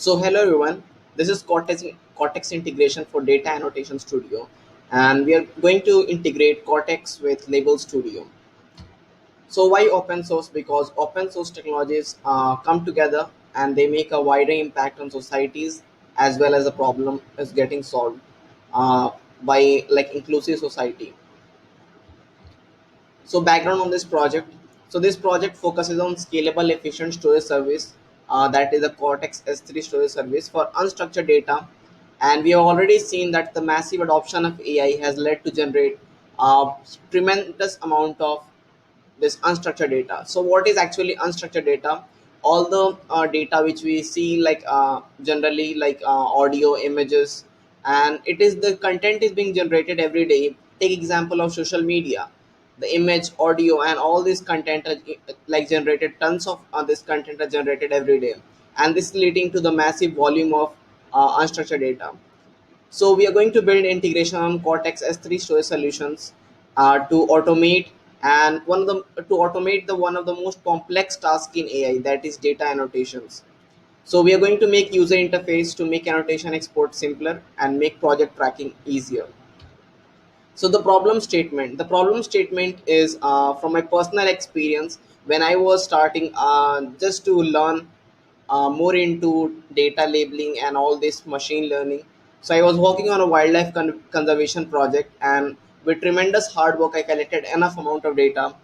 So hello everyone, this is Cortex integration for Data Annotation Studio, and we are going to integrate Cortex with Label Studio. So why open source? Because open source technologies come together and they make a wider impact on societies as well as the problem is getting solved uh, by like inclusive society. So background on this project. So this project focuses on scalable, efficient storage service. That is a Cortex S3 storage service for unstructured data, and we have already seen that the massive adoption of AI has led to generate a tremendous amount of this unstructured data. So what is actually unstructured data? All the data which we see like generally like audio, images, and it is the content is being generated every day. Take example of social media, the image, audio, and all this content are like generated. Tons of this content are generated every day, and this is leading to the massive volume of unstructured data. So we are going to build integration on Cortex S3 storage solutions to automate and one of the most complex tasks in AI, that is data annotations. So we are going to make user interface to make annotation export simpler and make project tracking easier. So the problem statement is from my personal experience when I was starting just to learn more into data labeling and all this machine learning. So I was working on a wildlife conservation project, and with tremendous hard work I collected enough amount of data.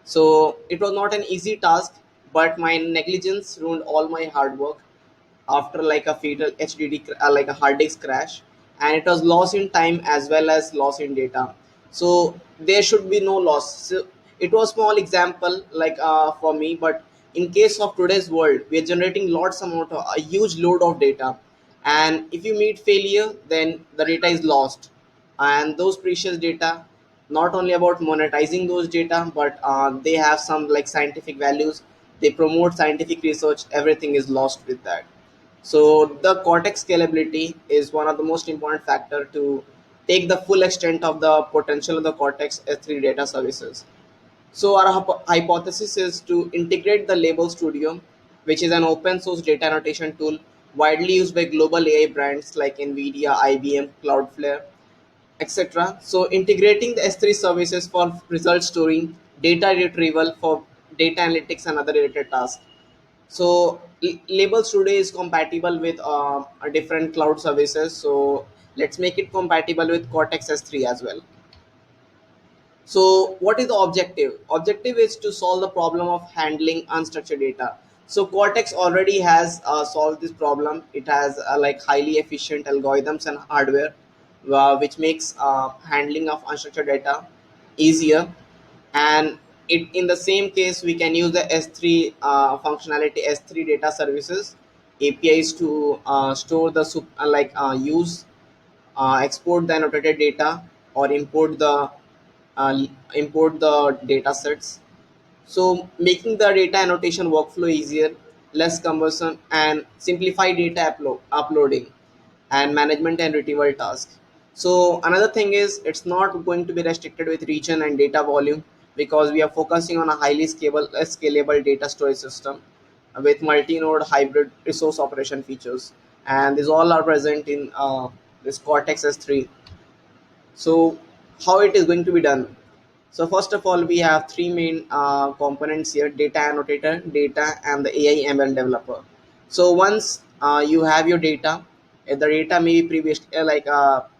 So it was not an easy task, but my negligence ruined all my hard work after like a fatal like a hard disk crash, and it was loss in time as well as loss in data. So there should be no loss. So it was small example like for me, but in case of today's world, we are generating lots amount of a huge load of data, and if you meet failure, then the data is lost, and those precious data, not only about monetizing those data, but they have some like scientific values. They promote scientific research, everything is lost with that. So the Cortex scalability is one of the most important factor to take the full extent of the potential of the Cortex S3 data services. So our hypothesis is to integrate the Label Studio, which is an open source data annotation tool widely used by global AI brands like NVIDIA, IBM, Cloudflare, etc. So integrating the S3 services for result storing, data retrieval for data analytics and other related tasks. So Labels today is compatible with different cloud services. So let's make it compatible with Cortex S3 as well. So what is the objective? Objective is to solve the problem of handling unstructured data. So Cortex already has solved this problem. It has like highly efficient algorithms and hardware, which makes handling of unstructured data easier. And it in the same case we can use the S3 functionality, S3 data services APIs to store the use export the annotated data or uh, import the data sets. So making the data annotation workflow easier, less cumbersome, and simplify data uploading and management and retrieval tasks. So another thing is it's not going to be restricted with region and data volume, because we are focusing on a highly scalable data storage system with multi-node hybrid resource operation features, and these all are present in this Cortex S3. So how it is going to be done? So first of all, we have three main components here: data annotator, data, and the AI ML developer. So once you have your data, the data may be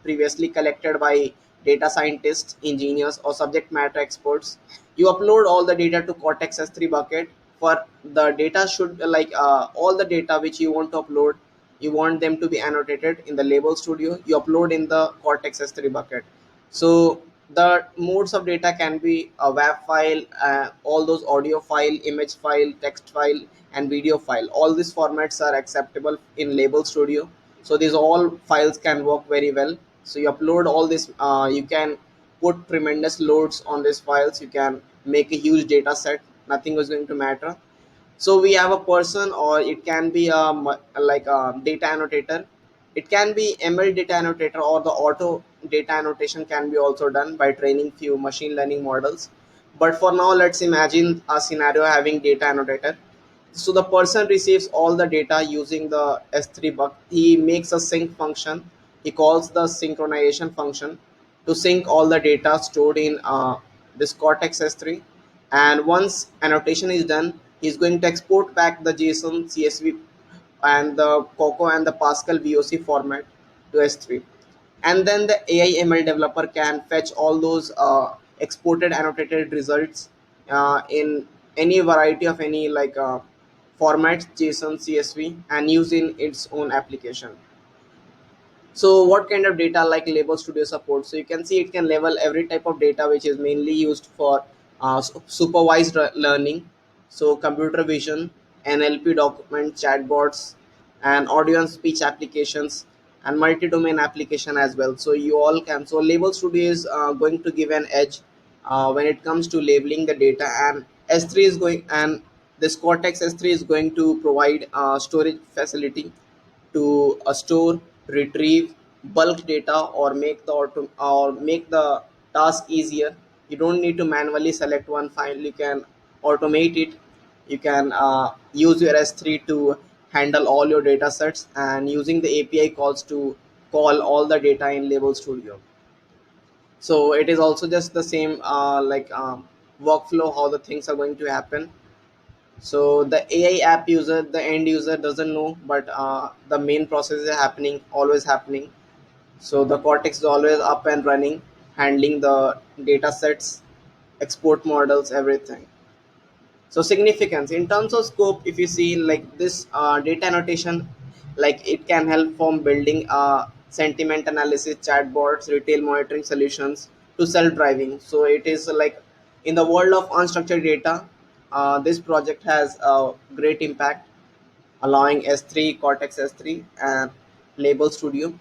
previously collected by data scientists, engineers, or subject matter experts. You upload all the data to Cortex S3 bucket. For the data should all the data which you want to upload, you want them to be annotated in the Label Studio, you upload in the Cortex S3 bucket. So the modes of data can be a WAV file, all those audio file, image file, text file, and video file. All these formats are acceptable in Label Studio. So these all files can work very well. So you upload all this, you can put tremendous loads on these files, you can make a huge data set, nothing is going to matter. So we have a person, or it can be like a data annotator. It can be ML data annotator, or the auto data annotation can be also done by training few machine learning models. But for now, let's imagine a scenario having data annotator. So the person receives all the data using the S3 buck. He makes a sync function. He calls the synchronization function to sync all the data stored in this Cortex S3. And once annotation is done, he's going to export back the JSON, CSV, and the Coco and the Pascal VOC format to S3. And then the AI ML developer can fetch all those exported annotated results in any variety of any formats, JSON, CSV, and use in its own application. So what kind of data like label studio support? So you can see it can label every type of data which is mainly used for supervised learning. So computer vision, NLP document, chatbots, and audio and speech applications, and multi-domain application as well. So you all can. So label studio is going to give an edge when it comes to labeling the data, and S3 is going, and this Cortex S3 is going to provide storage facility to store, retrieve bulk data, or make the task easier. You don't need to manually select one file. You can automate it. You can use your S3 to handle all your data sets, and using the API calls to call all the data in Label Studio. So it is also just the same workflow how the things are going to happen. So the AI app user, the end user doesn't know, but the main process is happening, always happening. So the Cortex is always up and running, handling the data sets, export models, everything. So significance in terms of scope, if you see like this data annotation, like it can help from building sentiment analysis, chatbots, retail monitoring solutions to self-driving. So it is like in the world of unstructured data, this project has a great impact, allowing S3, Cortex S3, and Label Studio.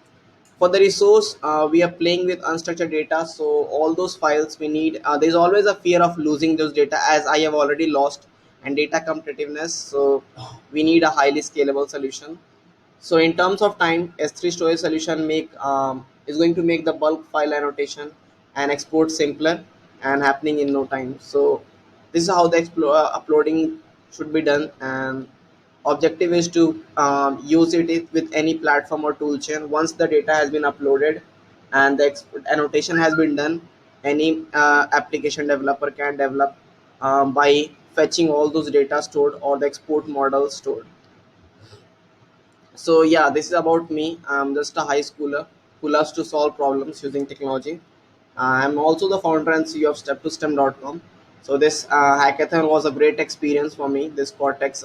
For the resource, we are playing with unstructured data, so all those files we need, there's always a fear of losing those data, as I have already lost, and data competitiveness. So we need a highly scalable solution. So in terms of time, S3 storage solution make is going to make the bulk file annotation and export simpler and happening in no time. So this is how the uploading should be done, and objective is to use it with any platform or toolchain. Once the data has been uploaded and the annotation has been done, any application developer can develop by fetching all those data stored or the export model stored. So yeah, this is about me. I'm just a high schooler who loves to solve problems using technology. I'm also the founder and CEO of step2stem.com. So this hackathon was a great experience for me. This Cortex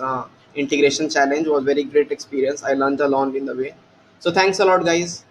integration challenge was very great experience. I learned a lot in the way. So thanks a lot, guys.